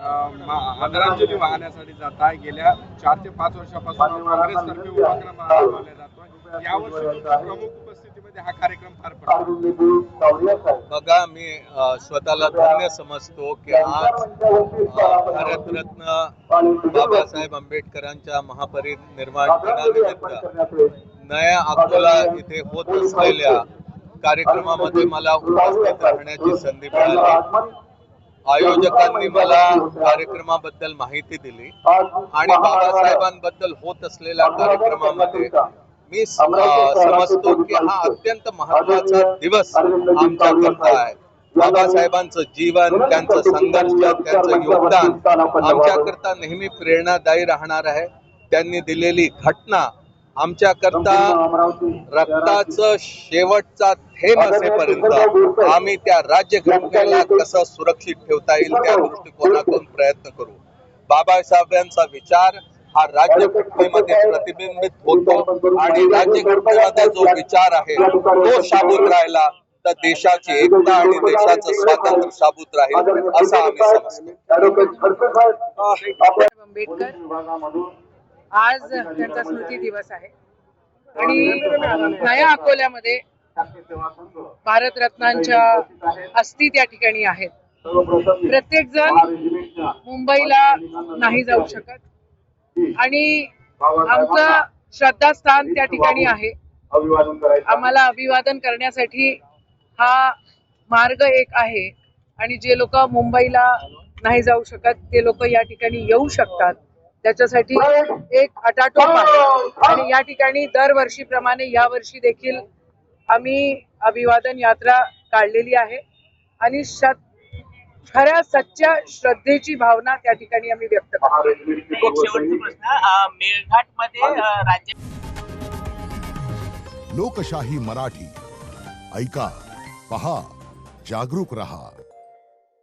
आदरांजली वाहण्यासाठी जात आहे। गेल्या 4 ते 5 वर्षापासून काँग्रेसतर्फे उपक्रम राबवला जातो। यावर्षी तुमच्या प्रमुख उपस्थितीमध्ये हा कार्यक्रम पार पडतो। बघा, मी स्वतःला धन्य समजतो की आज भारतरत्न बाबासाहेब आंबेडकरांच्या महापरिनिर्वाण दिनानिमित्त नया अकोला इथे होत असलेल्या कार्यक्रमामध्ये मला उपस्थित राहण्याची संधी मिळाली। आयोजकांनी मला कार्यक्रमाबद्दल माहिती दिली आणि बाबासाहेबांबद्दल होत असलेल्या कार्यक्रमामध्ये मी समजतो की हा अत्यंत महत्वाचा दिवस आमच्याकरता आहे। बाबासाहेबांचं जीवन, त्यांचं संघर्ष, त्यांचं योगदान आमच्याकरता नेहमी प्रेरणादायी राहणार आहे। त्यांनी दिलेली घटना आमच्याकरता रक्ताचं शेवटचा थेंब असेपर्यंत आम्ही त्या राज्यघटनेला कसं सुरक्षित ठेवता येईल त्या दृष्टिकोनातून प्रयत्न करू। बाबासाहेबांचा विचार हा राज्यघटनेमध्ये प्रतिबिंबित होतो आणि राज्यघटनेमध्ये जो विचार आहे तो शाबूत राहिला तर देशाची एकता आणि देशाचं स्वातंत्र्य शाबूत राहील असं आम्ही समजतो। आंबेडकर आज त्यांचा स्मृती दिवस आहे आणि नया अकोल्यामध्ये भारतरत्नांच्या अस्थी त्या ठिकाणी आहेत। प्रत्येक जण मुंबईला नाही जाऊ शकत आणि आमचं श्रद्धास्थान त्या ठिकाणी आहे। आम्हाला अभिवादन करण्यासाठी हा मार्ग एक आहे आणि जे लोक मुंबईला नाही जाऊ शकत ते लोक या ठिकाणी येऊ शकतात। त्याच्यासाठी एक अटाटोप आहे आणि या ठिकाणी दरवर्षीप्रमाणे यावर्षी देखील आम्ही अभिवादन यात्रा काढलेली आहे आणि खऱ्या सच्च्या श्रद्धेची भावना त्या ठिकाणी आम्ही व्यक्त करतो। मेळघाटमध्ये राज्य लोकशाही मराठी ऐका, पहा, जागरूक रहा।